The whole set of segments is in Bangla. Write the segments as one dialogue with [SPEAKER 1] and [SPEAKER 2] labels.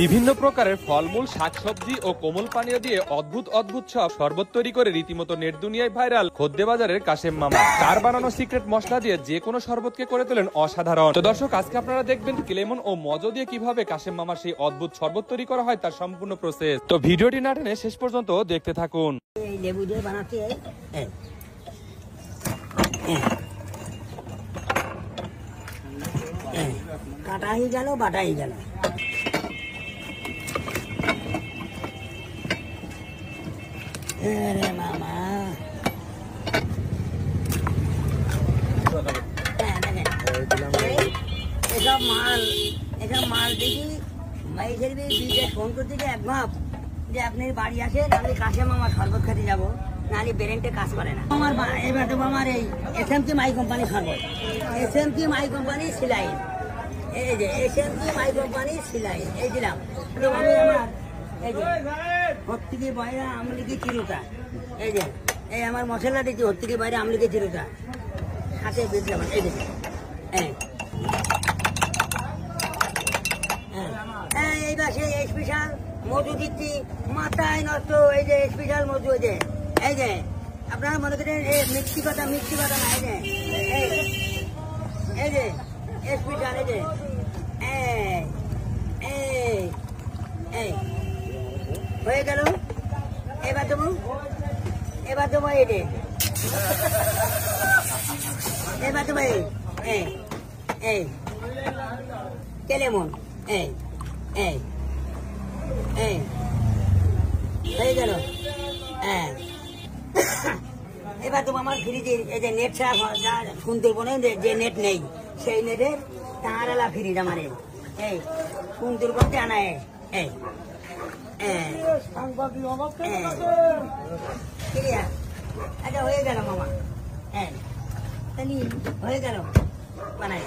[SPEAKER 1] বিভিন্ন প্রকারের ফলমূল, শাকসবজি ও কোমল পানীয় দিয়ে অদ্ভুত অদ্ভুত সব শরবত তৈরি করে রীতিমতো নেট দুনিয়ায় ভাইরাল খোদ্দে বাজারের কাশেম মামা। তার বানানো সিক্রেট মশলা দিয়ে যে কোনো শরবতকে করে তোলেন অসাধারণ। তো দর্শক, আজকে আপনারা দেখবেন লেমন ও মজো দিয়ে কিভাবে কাশেম মামার সেই অদ্ভুত শরবত তৈরি করা হয় তার সম্পূর্ণ প্রসেস। তো ভিডিওটি না টেনে শেষ পর্যন্ত দেখতে থাকুন।
[SPEAKER 2] এই লেবু দিয়ে বানাতে কাটা হয়ে গেল, বাটা হয়ে গেল। মামা এসব মাল দেখি ফোন করতে যে এক ভাব যে আপনি বাড়ি আসেন, আমি কাশেম মামা শরবত খেতে যাবো, নাহলে ব্রেনটা কাজ করে না। এবার দেবো আমার এই এসএমটি মাই কোম্পানি শরবত, এসএমটি মাই কোম্পানি সিলাইন, এই যে এসএমটি মাই কোম্পানি সিলাইন এই দিলাম। আমি আমার এই যে হত্তিকে বাইরে আমলিকে চিরুটা, এই যে এই আমার মশলা দিচ্ছি হত্তিকে বাইরে আমলিকে চিরুটা সাথে বেঁচলাম। এই যে এইবার সেই স্পেশাল মধু দিচ্ছি, মাথায় নষ্ট। এই যে স্পেশাল মধু, এই যে আপনারা মনে করেন মিষ্টি কথা না, এই যে স্পেশাল, এই যে হয়ে গেল। এবার দেবো এই যে এবার দেবো এই লেমন, হয়ে গেল। এবার তো আমার ফ্রিজের এই যে নেট ছাড়া সুন্দরবনে যে নেট নেই, সেই নেটের তাঁরালা ফ্রিজ আমার এই সুন্দরবন জানায়। আচ্ছা হয়ে গেল মামা, তাহলে হয়ে গেল বানায়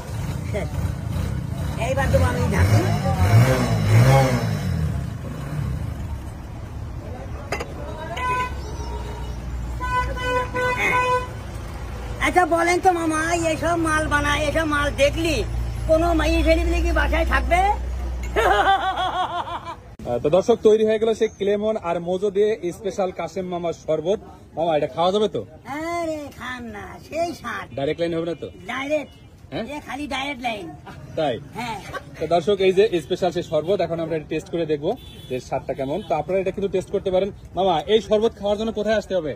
[SPEAKER 2] শেষ। এইবার তো আমি ঢাকি। আচ্ছা বলেন তো মামা, এসব মাল বানায়, এসব মাল দেখলি কোনো মাই ছেলে কি বাসায় থাকবে?
[SPEAKER 1] তো দর্শক, তৈরি হয়ে গেল সেই লেমন আর মজো দিয়ে স্পেশাল কাশেম মামার শরবত। মামা, এটা খাওয়া যাবে তো?
[SPEAKER 2] আরে খান না, সেই স্বাদ।
[SPEAKER 1] ডাইরেক্ট লাইন হবে না তো?
[SPEAKER 2] ডাইরেক্ট, খালি ডাইরেক্ট লাইন।
[SPEAKER 1] তাই?
[SPEAKER 2] হ্যাঁ।
[SPEAKER 1] তো দর্শক, এই যে স্পেশাল সেই শরবত, এখন আমরা টেস্ট করে দেখবো যে স্বাদটা কেমন। তো আপনারা এটা কিন্তু টেস্ট করতে পারেন। মামা, এই শরবত খাওয়ার জন্য কোথায় আসতে হবে?